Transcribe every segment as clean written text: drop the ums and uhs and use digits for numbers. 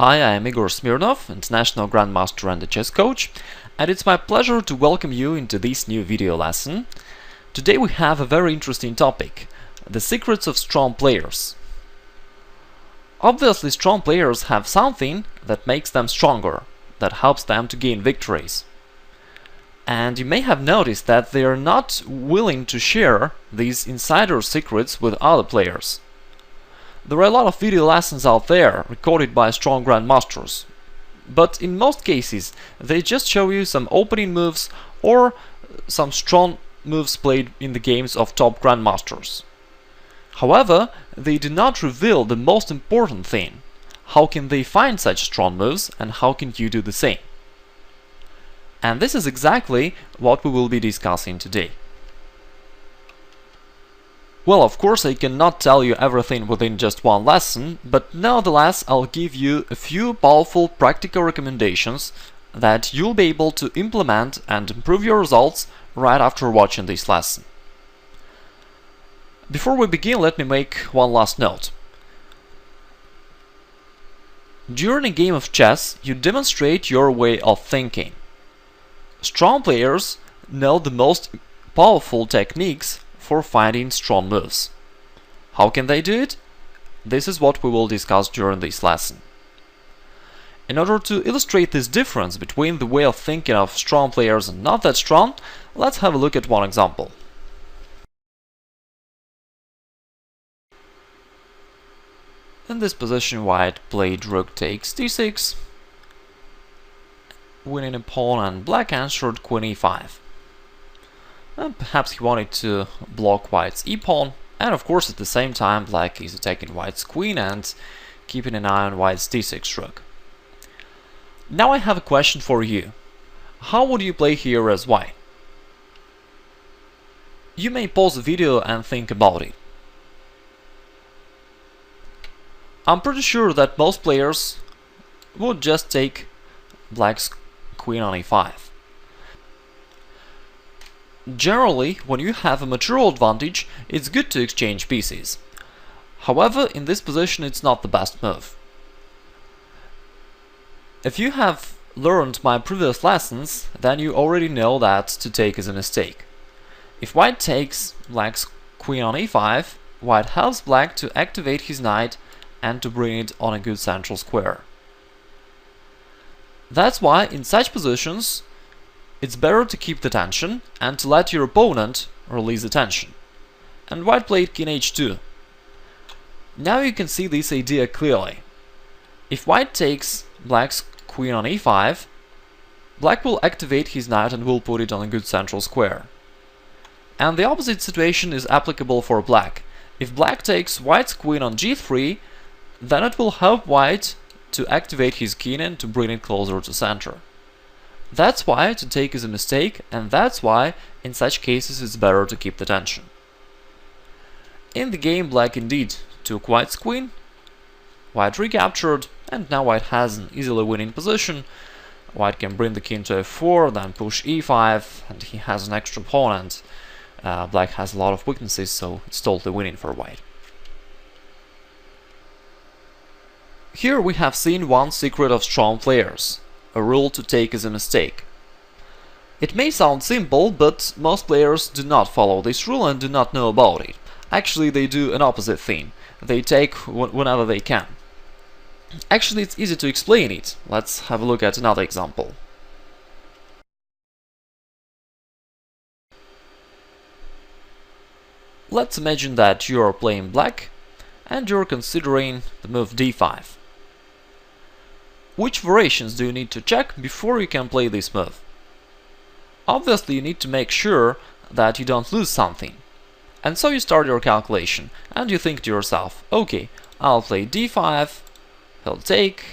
Hi, I am Igor Smirnov, International Grandmaster and a chess coach, and it's my pleasure to welcome you into this new video lesson. Today we have a very interesting topic: the secrets of strong players. Obviously, strong players have something that makes them stronger, that helps them to gain victories. And you may have noticed that they are not willing to share these insider secrets with other players. There are a lot of video lessons out there recorded by strong grandmasters, but in most cases they just show you some opening moves or some strong moves played in the games of top grandmasters. However, they do not reveal the most important thing: how can they find such strong moves and how can you do the same? And this is exactly what we will be discussing today. Well, of course, I cannot tell you everything within just one lesson, but nevertheless I'll give you a few powerful practical recommendations that you'll be able to implement and improve your results right after watching this lesson. Before we begin, let me make one last note. During a game of chess, you demonstrate your way of thinking. Strong players know the most powerful techniques for finding strong moves. How can they do it? This is what we will discuss during this lesson. In order to illustrate this difference between the way of thinking of strong players and not that strong, let's have a look at one example. In this position, white played rook takes d6, winning a pawn, and black answered queen e5. And perhaps he wanted to block white's e-pawn, and of course at the same time black is attacking white's queen and keeping an eye on white's d6 rook. Now I have a question for you. How would you play here as white? You may pause the video and think about it. I'm pretty sure that most players would just take black's queen on e5. Generally, when you have a material advantage, it's good to exchange pieces. However, in this position it's not the best move. If you have learned my previous lessons, then you already know that to take is a mistake. If white takes black's queen on e5, white helps black to activate his knight and to bring it on a good central square. That's why in such positions it's better to keep the tension and to let your opponent release the tension. And white played king h2. Now you can see this idea clearly. If white takes black's queen on e5, black will activate his knight and will put it on a good central square. And the opposite situation is applicable for black. If black takes white's queen on g3, then it will help white to activate his king and to bring it closer to center. That's why to take is a mistake, and that's why in such cases it's better to keep the tension. In the game, black indeed took white's queen, white recaptured, and now white has an easily winning position. White can bring the king to f4, then push e5, and he has an extra pawn, and black has a lot of weaknesses, so it's totally winning for white. Here we have seen one secret of strong players: a rule to take is a mistake. It may sound simple, but most players do not follow this rule and do not know about it. Actually, they do an opposite thing. They take whenever they can. Actually, it's easy to explain it. Let's have a look at another example. Let's imagine that you are playing black and you're considering the move d5. Which variations do you need to check before you can play this move? Obviously, you need to make sure that you don't lose something. And so you start your calculation, and you think to yourself, okay, I'll play d5, he'll take,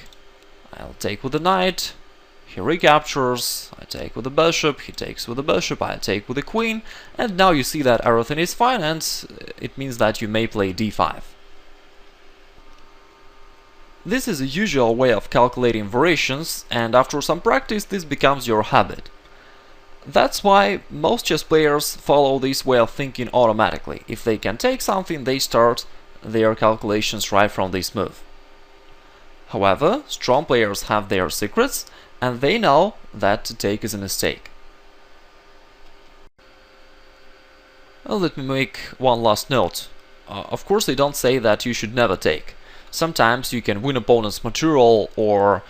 I'll take with the knight, he recaptures, I take with the bishop, he takes with the bishop, I take with the queen, and now you see that everything is fine, and it means that you may play d5. This is a usual way of calculating variations, and after some practice this becomes your habit. That's why most chess players follow this way of thinking automatically. If they can take something, they start their calculations right from this move. However, strong players have their secrets, and they know that to take is a mistake. Let me make one last note. Of course, they don't say that you should never take. Sometimes you can win opponent's material, or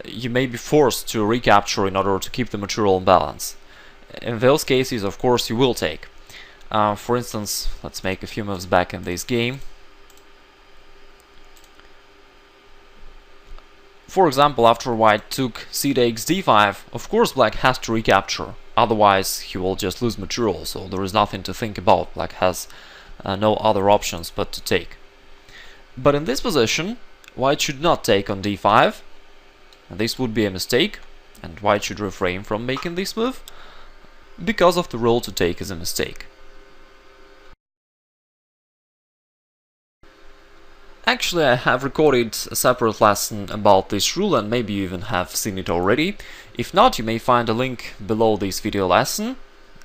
you may be forced to recapture in order to keep the material in balance. In those cases, of course, you will take. For instance, let's make a few moves back in this game. For example, after white took c takes d5, of course black has to recapture, otherwise he will just lose material, so there is nothing to think about. Black has no other options but to take. But in this position, white should not take on d5, and this would be a mistake, and white should refrain from making this move, because of the rule to take is a mistake. Actually, I have recorded a separate lesson about this rule, and maybe you even have seen it already. If not, you may find a link below this video lesson,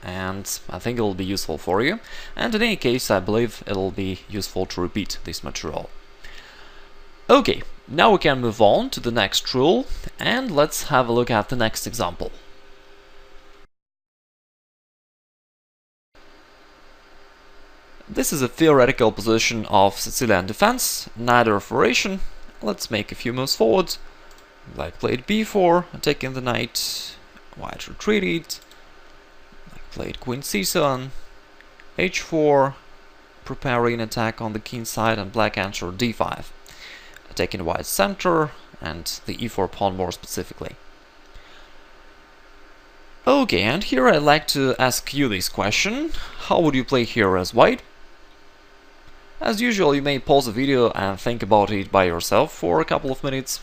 and I think it will be useful for you. And in any case, I believe it will be useful to repeat this material. Okay, now we can move on to the next rule, and let's have a look at the next example. This is a theoretical position of Sicilian defense, neither variation. Let's make a few moves forward. Black played b4, attacking the knight. White retreated. Black played queen c7, h4, preparing attack on the king side, and black answered d5, attacking white's center and the e4 pawn more specifically. Okay, and here I'd like to ask you this question: how would you play here as white? As usual, you may pause the video and think about it by yourself for a couple of minutes.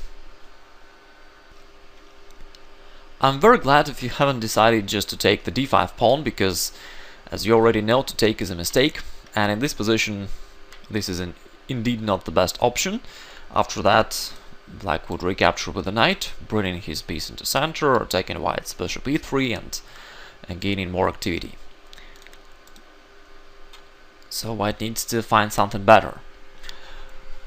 I'm very glad if you haven't decided just to take the d5 pawn, because as you already know, to take is a mistake, and in this position this is indeed not the best option. After that, black would recapture with the knight, bringing his piece into center, attacking white's bishop e3 and gaining more activity. So white needs to find something better.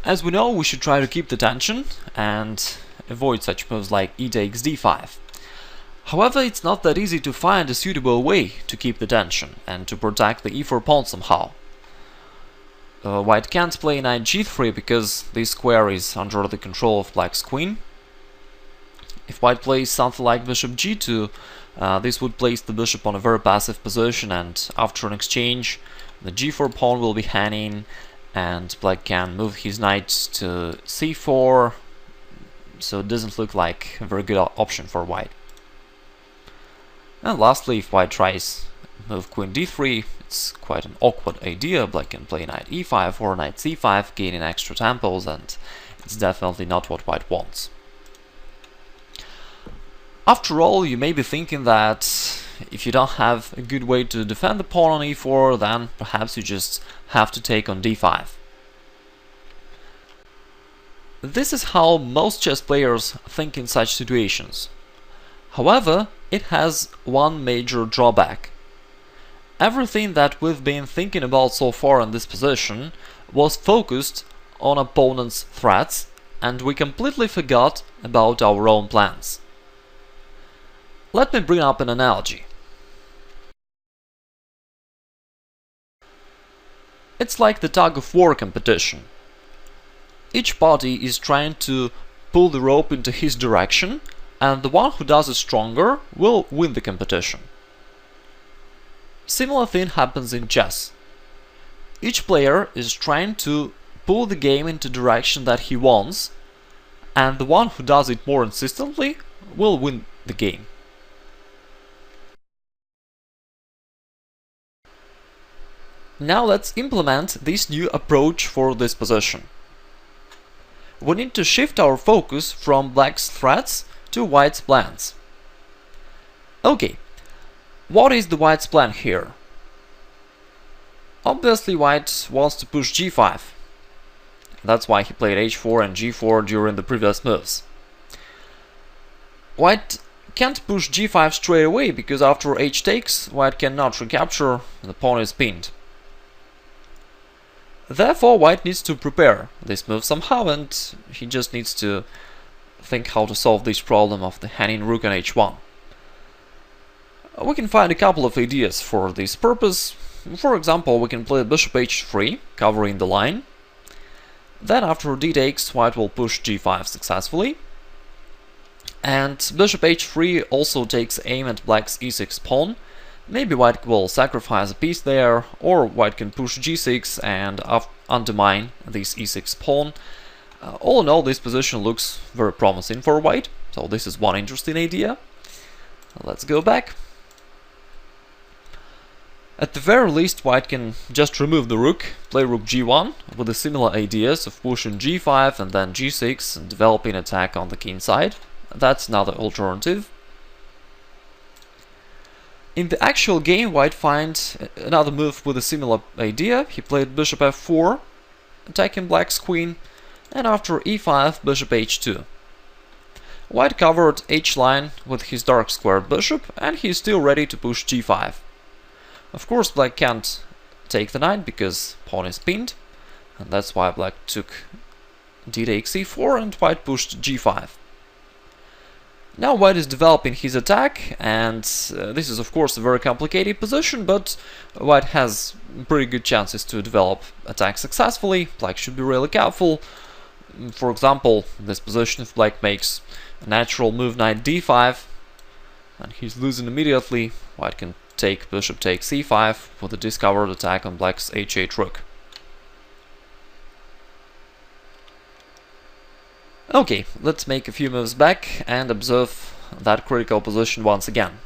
As we know, we should try to keep the tension and avoid such moves like e takes d5. However, it's not that easy to find a suitable way to keep the tension and to protect the e4 pawn somehow. White can't play knight g3 because this square is under the control of black's queen. If white plays something like bishop g2, this would place the bishop on a very passive position, and after an exchange the g4 pawn will be hanging, and black can move his knight to c4, so it doesn't look like a very good option for white. And lastly, if white tries move queen d3, it's quite an awkward idea. Black can play knight e5 or knight c5, gaining extra tempos, and it's definitely not what white wants. After all, you may be thinking that if you don't have a good way to defend the pawn on e4, then perhaps you just have to take on d5. This is how most chess players think in such situations. However, it has one major drawback. Everything that we've been thinking about so far in this position was focused on opponent's threats, and we completely forgot about our own plans. Let me bring up an analogy. It's like the tug-of-war competition. Each party is trying to pull the rope into his direction, and the one who does it stronger will win the competition. Similar thing happens in chess. Each player is trying to pull the game into the direction that he wants, and the one who does it more insistently will win the game. Now let's implement this new approach for this position. We need to shift our focus from black's threats to white's plans. Okay, what is the white's plan here? Obviously white wants to push g5. That's why he played h4 and g4 during the previous moves. White can't push g5 straight away, because after h takes, white cannot recapture, the pawn is pinned. Therefore, white needs to prepare this move somehow, and he just needs to think how to solve this problem of the hanging rook on h1. We can find a couple of ideas for this purpose. For example, we can play bishop h3, covering the line. Then after d takes, white will push g5 successfully. And bishop h3 also takes aim at black's e6 pawn. Maybe white will sacrifice a piece there, or white can push g6 and undermine this e6 pawn. All in all, this position looks very promising for white, so this is one interesting idea. Let's go back. At the very least, white can just remove the rook, play rook g1, with the similar ideas of pushing g5 and then g6 and developing attack on the king side. That's another alternative. In the actual game, white finds another move with a similar idea. He played bishop f4, attacking black's queen, and after e5, bishop h2. White covered h-line with his dark squared bishop, and he's still ready to push g5. Of course, black can't take the knight because pawn is pinned, and that's why black took d takes e4 and white pushed g5. Now white is developing his attack, and this is of course a very complicated position, but white has pretty good chances to develop attack successfully. Black should be really careful. For example, in this position, if black makes a natural move knight d5, and he's losing immediately, white can take bishop takes e5 with a discovered attack on black's h8 rook. Okay, let's make a few moves back and observe that critical position once again.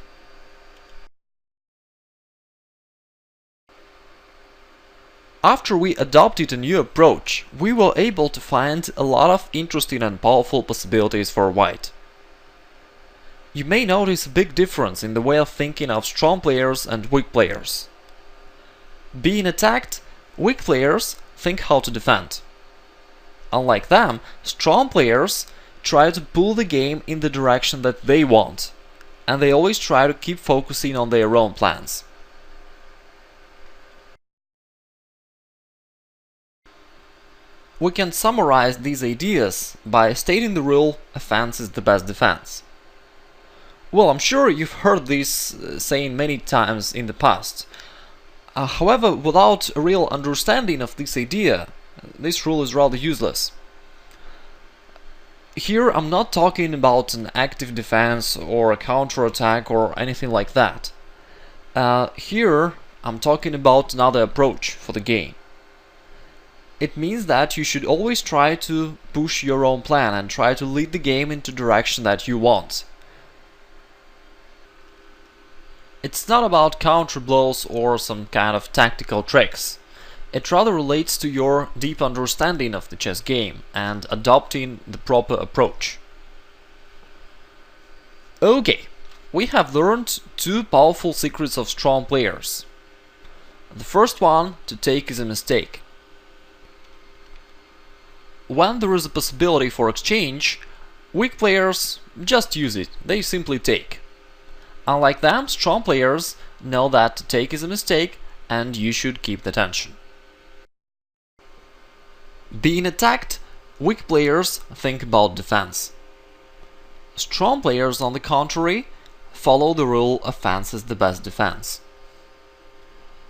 After we adopted a new approach, we were able to find a lot of interesting and powerful possibilities for white. You may notice a big difference in the way of thinking of strong players and weak players. Being attacked, weak players think how to defend. Unlike them, strong players try to pull the game in the direction that they want, and they always try to keep focusing on their own plans. We can summarize these ideas by stating the rule, offense is the best defense. Well, I'm sure you've heard this saying many times in the past. However, without a real understanding of this idea, this rule is rather useless. Here I'm not talking about an active defense or a counter-attack or anything like that. Here I'm talking about another approach for the game. It means that you should always try to push your own plan and try to lead the game into the direction that you want. It's not about counter blows or some kind of tactical tricks. It rather relates to your deep understanding of the chess game and adopting the proper approach. Okay, we have learned two powerful secrets of strong players. The first one, to take is a mistake. When there is a possibility for exchange, weak players just use it, they simply take. Unlike them, strong players know that to take is a mistake and you should keep the tension. Being attacked, weak players think about defense. Strong players, on the contrary, follow the rule offense is the best defense.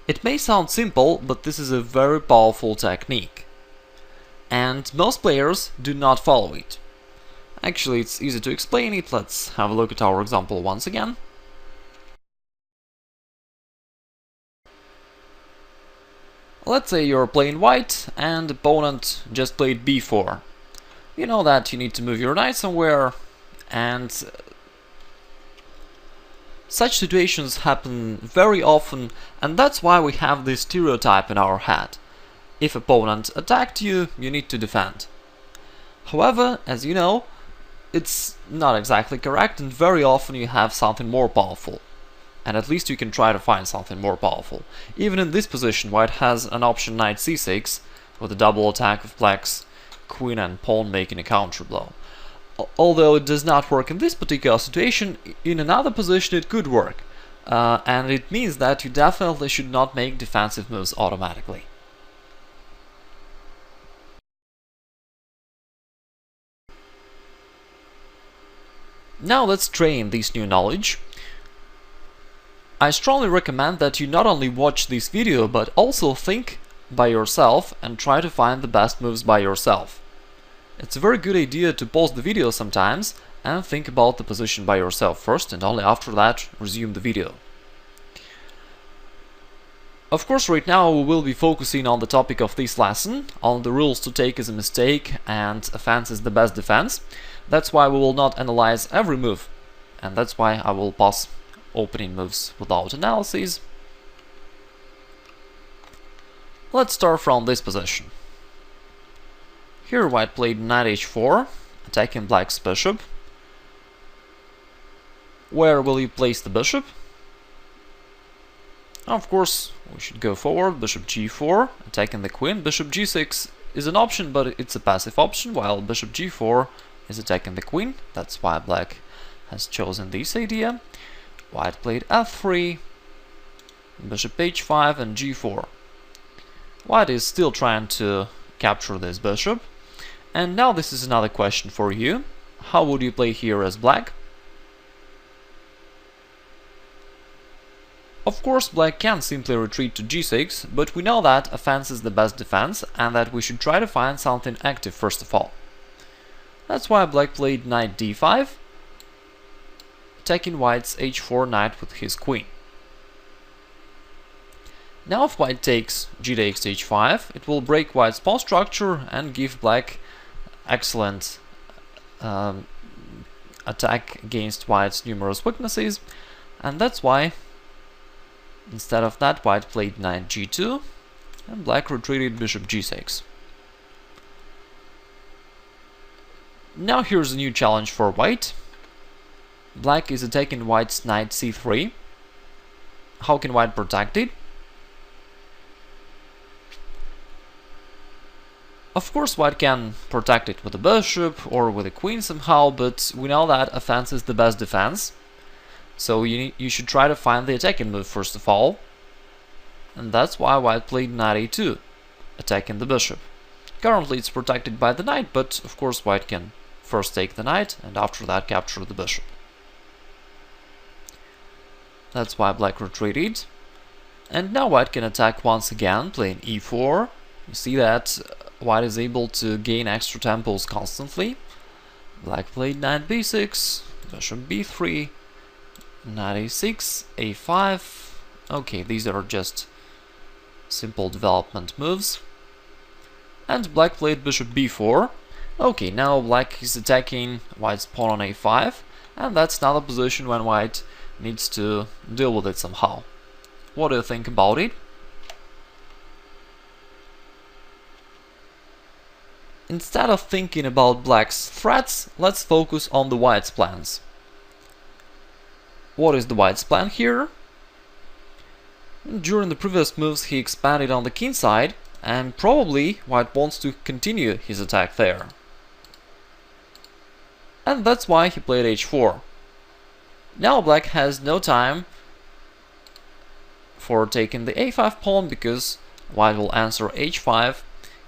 It may sound simple, but this is a very powerful technique. And most players do not follow it. Actually, it's easy to explain it. Let's have a look at our example once again. Let's say you're playing white and the opponent just played b4. You know that you need to move your knight somewhere, and such situations happen very often, and that's why we have this stereotype in our head. If opponent attacked you, you need to defend. However, as you know, it's not exactly correct, and very often you have something more powerful. And at least you can try to find something more powerful. Even in this position, white has an option knight c6, with a double attack of black's queen and pawn making a counter blow. Although it does not work in this particular situation, in another position it could work. And it means that you definitely should not make defensive moves automatically. Now let's train this new knowledge. I strongly recommend that you not only watch this video, but also think by yourself and try to find the best moves by yourself. It's a very good idea to pause the video sometimes and think about the position by yourself first, and only after that resume the video. Of course, right now we will be focusing on the topic of this lesson, on the rules to take is a mistake and offense is the best defense. That's why we will not analyze every move, and that's why I will pass opening moves without analysis. Let's start from this position. Here white played knight h4, attacking black's bishop. Where will you place the bishop? Of course, we should go forward, bishop g4, attacking the queen. Bishop g6 is an option, but it's a passive option, while bishop g4 is attacking the queen. That's why black has chosen this idea. White played f3, bishop h5 and g4. White is still trying to capture this bishop. And now this is another question for you. How would you play here as black? Of course, black can simply retreat to g6, but we know that offense is the best defense and that we should try to find something active first of all. That's why black played knight d5, attacking white's h4 knight with his queen. Now if white takes g takes h5, it will break white's pawn structure and give black excellent attack against white's numerous weaknesses, and that's why instead of that white played knight g2 and black retreated bishop g6. Now here's a new challenge for white. Black is attacking white's knight c3. How can white protect it? Of course, white can protect it with a bishop or with a queen somehow, but we know that offense is the best defense. So you should try to find the attacking move first of all. And that's why white played knight a2, attacking the bishop. Currently it's protected by the knight, but of course white can first take the knight and after that capture the bishop. That's why black retreated. And now white can attack once again, playing e4. You see that white is able to gain extra tempos constantly. Black played knight b6, bishop b3, knight a6, a5. Okay, these are just simple development moves. And black played bishop b4. Okay, now black is attacking white's pawn on a5, and that's another position when white needs to deal with it somehow. What do you think about it? Instead of thinking about black's threats, let's focus on the white's plans. What is the white's plan here? During the previous moves he expanded on the king side, and probably white wants to continue his attack there. And that's why he played h4. Now black has no time for taking the a5 pawn because white will answer h5,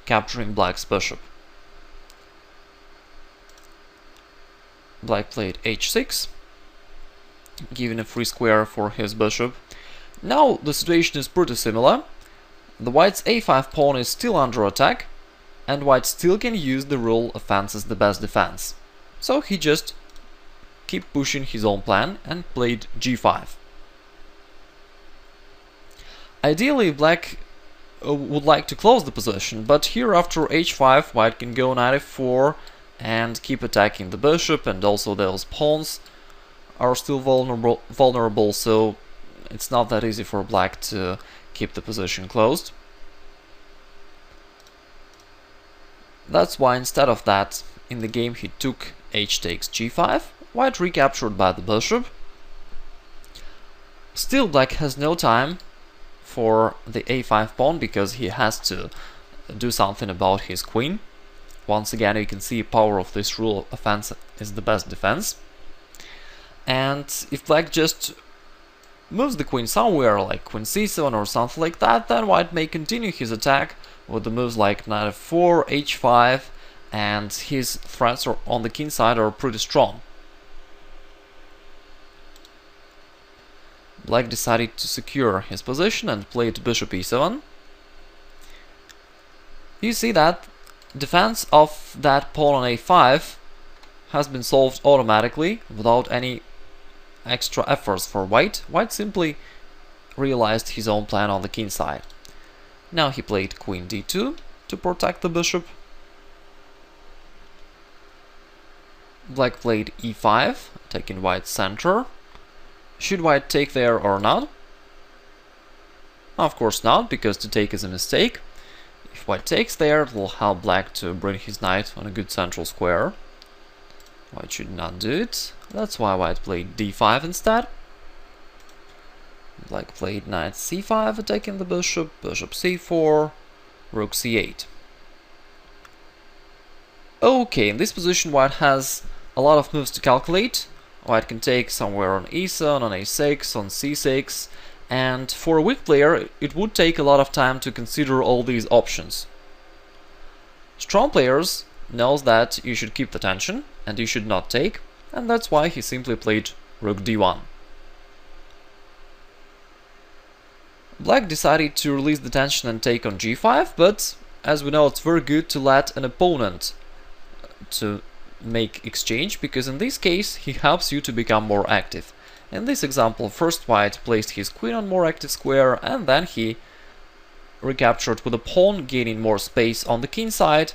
capturing black's bishop. Black played h6, giving a free square for his bishop. Now the situation is pretty similar. The white's a5 pawn is still under attack, and white still can use the rule offense is the best defense. So he just kept pushing his own plan and played g5. Ideally black would like to close the position, but here after h5 white can go knight f4 and keep attacking the bishop, and also those pawns are still vulnerable, so it's not that easy for black to keep the position closed. That's why instead of that, in the game he took h takes g5, white recaptured by the bishop. Still black has no time for the a5 pawn because he has to do something about his queen. Once again, you can see power of this rule, offense is the best defense. And if black just moves the queen somewhere, like queen c7 or something like that, then white may continue his attack with the moves like knight f4, h5, and his threats on the king side are pretty strong. Black decided to secure his position and played bishop e7. You see that defense of that pawn on a5 has been solved automatically without any extra efforts for white. White simply realized his own plan on the king side. Now he played queen d2 to protect the bishop. Black played e5, taking white's center. Should white take there or not? Of course not, because to take is a mistake. If white takes there, it will help black to bring his knight on a good central square. White should not do it. That's why white played d5 instead. Black played knight c5, attacking the bishop, bishop c4, rook c8. Okay, in this position white has a lot of moves to calculate. White can take somewhere on e7, on a6, on c6, and for a weak player it would take a lot of time to consider all these options. Strong players knows that you should keep the tension and you should not take, and that's why he simply played rook d1. Black decided to release the tension and take on g5, but as we know, it's very good to let an opponent to make exchange, because in this case he helps you to become more active. In this example, first white placed his queen on more active square, and then he recaptured with a pawn, gaining more space on the king side,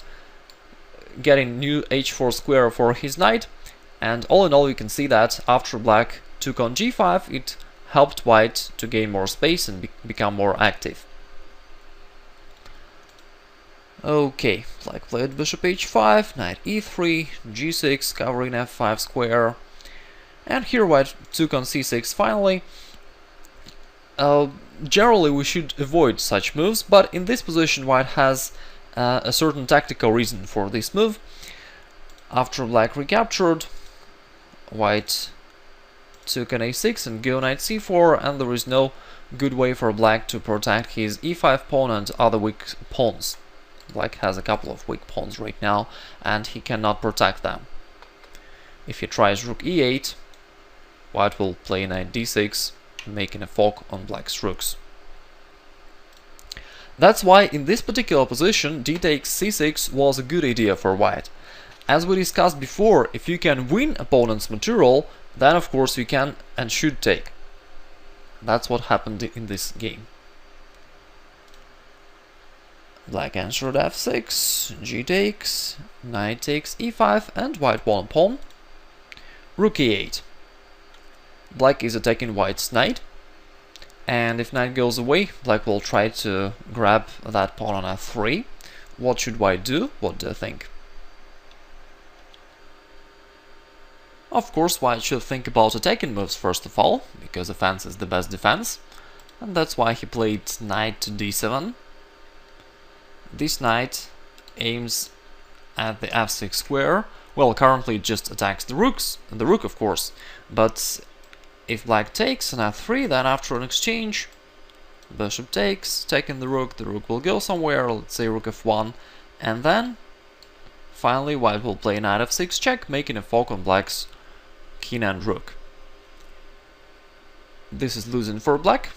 getting new h4 square for his knight, and all in all you can see that after black took on g5 it helped white to gain more space and become more active. Okay, black played bishop h5, knight e3, g6, covering f5 square, and here white took on c6 finally. Generally we should avoid such moves, but in this position white has a certain tactical reason for this move. After black recaptured, white took an a6 and go knight c4, and there is no good way for black to protect his e5 pawn and other weak pawns. Black has a couple of weak pawns right now and he cannot protect them. If he tries rook e8, white will play knight d6, making a fork on black's rooks. That's why in this particular position d takes c6 was a good idea for white. As we discussed before, if you can win opponent's material, then of course you can and should take. That's what happened in this game. Black answered f6, g takes, knight takes e5, and white won a pawn. Rook e8. Black is attacking white's knight, and if knight goes away, black will try to grab that pawn on f3. What should white do? What do you think? Of course, white should think about attacking moves first of all, because offense is the best defense, and that's why he played knight to d7. This knight aims at the f6 square. Well, currently it just attacks the rook of course, but if black takes on f3, then after an exchange, bishop takes, taking the rook will go somewhere, let's say rook f1, and then finally white will play knight f6 check, making a fork on black's king and rook. This is losing for black.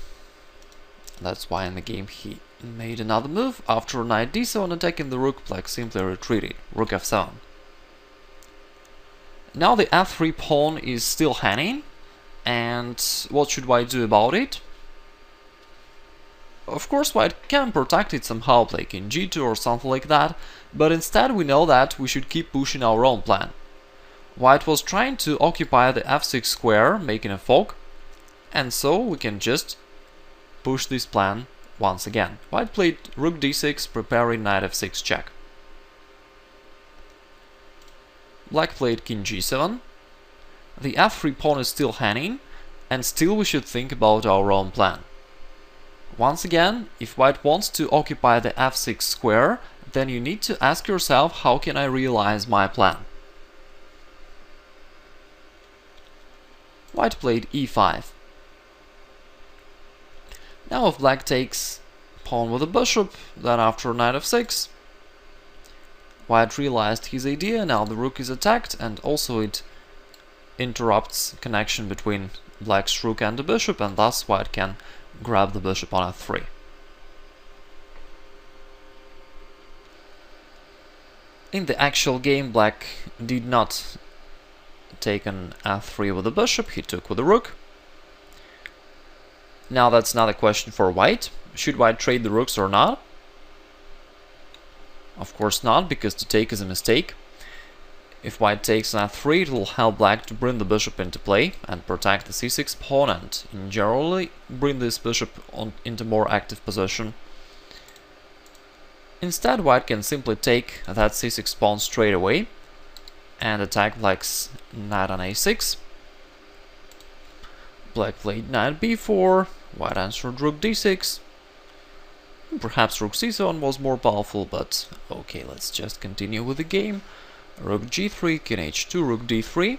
That's why in the game he made another move. After knight d7 attacking the rook, black simply retreated, rook f7. Now the f3 pawn is still hanging, and what should white do about it? Of course white can protect it somehow, like in g2 or something like that, but instead we know that we should keep pushing our own plan. White was trying to occupy the f6 square, making a fork, and so we can just push this plan once again. White played rook d6, preparing knight f6 check. Black played king g7. The f3 pawn is still hanging, and still we should think about our own plan. Once again, if white wants to occupy the f6 square, then you need to ask yourself, how can I realize my plan? White played e5. Now if black takes pawn with a bishop, then after knight f6, white realized his idea. Now the rook is attacked, and also it interrupts connection between black's rook and the bishop, and thus white can grab the bishop on f3. In the actual game, black did not take an f3 with the bishop, he took with the rook. Now that's not a question for white. Should white trade the rooks or not? Of course not, because to take is a mistake. If white takes an f3, it will help black to bring the bishop into play and protect the c6 pawn, and in generally bring this bishop into more active position. Instead, white can simply take that c6 pawn straight away and attack black's knight on a6. Black played knight b4, white answered rook d6. Perhaps rook c7 was more powerful, but okay, let's just continue with the game. Rook g3, king h2, rook d3.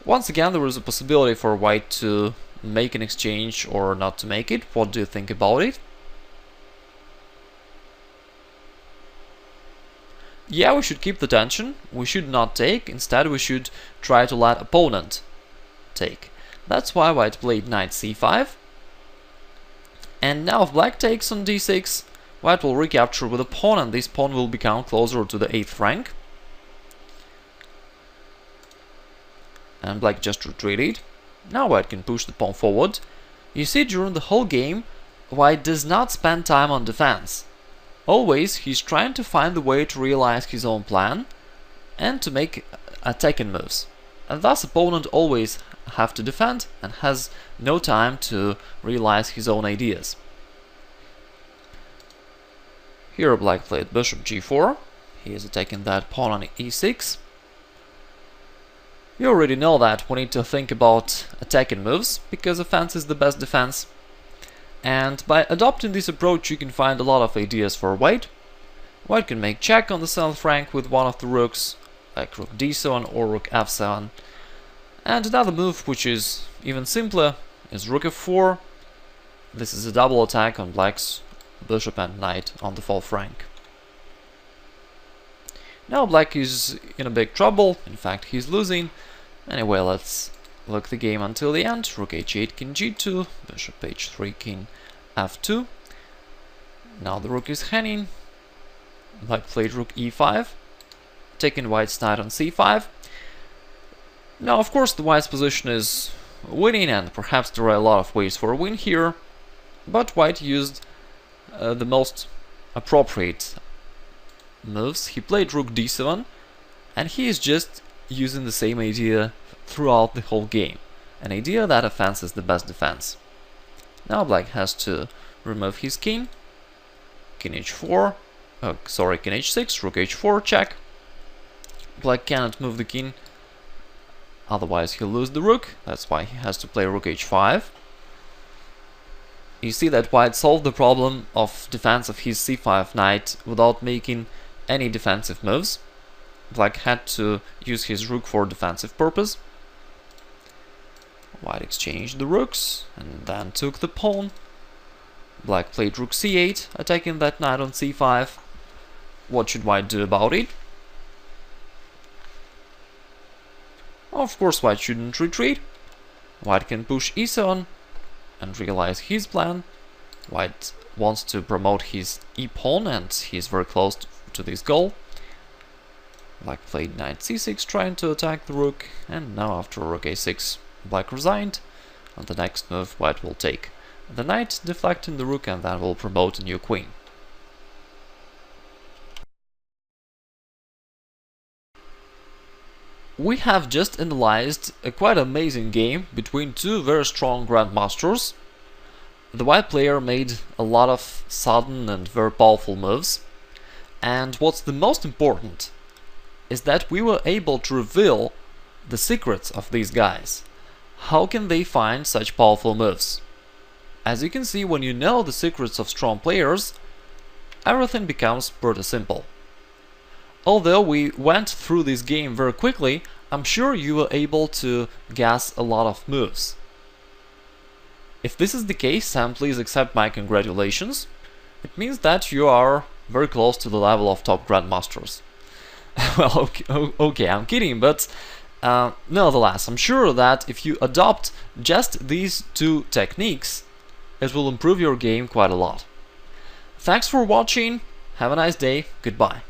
Once again, there is a possibility for white to make an exchange or not to make it. What do you think about it? Yeah, we should keep the tension. We should not take. Instead, we should try to let opponent take. That's why white played knight c5. And now if black takes on d6, white will recapture with a pawn, and this pawn will become closer to the 8th rank. And black just retreated. Now white can push the pawn forward. You see, during the whole game, white does not spend time on defense. Always he's trying to find the way to realize his own plan and to make attacking moves. And thus opponent always have to defend and has no time to realize his own ideas. Here black played bishop g4. He is attacking that pawn on e6. You already know that we need to think about attacking moves, because offense is the best defense. And by adopting this approach, you can find a lot of ideas for white. White can make check on the 7th rank with one of the rooks, like rook d7 or rook f7. And another move, which is even simpler, is rook f4. This is a double attack on black's bishop and knight on the 4th rank. Now black is in a big trouble, in fact he's losing. Anyway, let's look the game until the end. Rook h8, king g2, bishop h3, king f2. Now the rook is hanging. Black played rook e5, taking white's knight on c5. Now of course the white's position is winning, and perhaps there are a lot of ways for a win here, but white used the most appropriate moves. He played rook d7, and he is just using the same idea throughout the whole game. An idea that offense is the best defense. Now black has to remove his king. King h4, king h6, rook h4, check. Black cannot move the king, otherwise he'll lose the rook. That's why he has to play rook h5. You see that white solved the problem of defense of his c5 knight without making any defensive moves. Black had to use his rook for defensive purpose. White exchanged the rooks and then took the pawn. Black played rook c8, attacking that knight on c5. What should white do about it? Of course white shouldn't retreat. White can push e7 and realize his plan. White wants to promote his e-pawn, and he's very close to this goal. Black played knight c6, trying to attack the rook, and now after rook a6, black resigned. On the next move, white will take the knight, deflecting the rook, and then will promote a new queen. We have just analyzed a quite amazing game between two very strong grandmasters. The white player made a lot of sudden and very powerful moves, and what's the most important is that we were able to reveal the secrets of these guys. How can they find such powerful moves? As you can see, when you know the secrets of strong players, everything becomes pretty simple. Although we went through this game very quickly, I'm sure you were able to guess a lot of moves. If this is the case, then please accept my congratulations. It means that you are very close to the level of top grandmasters. Well, okay, I'm kidding, but Nevertheless, I'm sure that if you adopt just these two techniques, it will improve your game quite a lot. Thanks for watching, have a nice day, goodbye.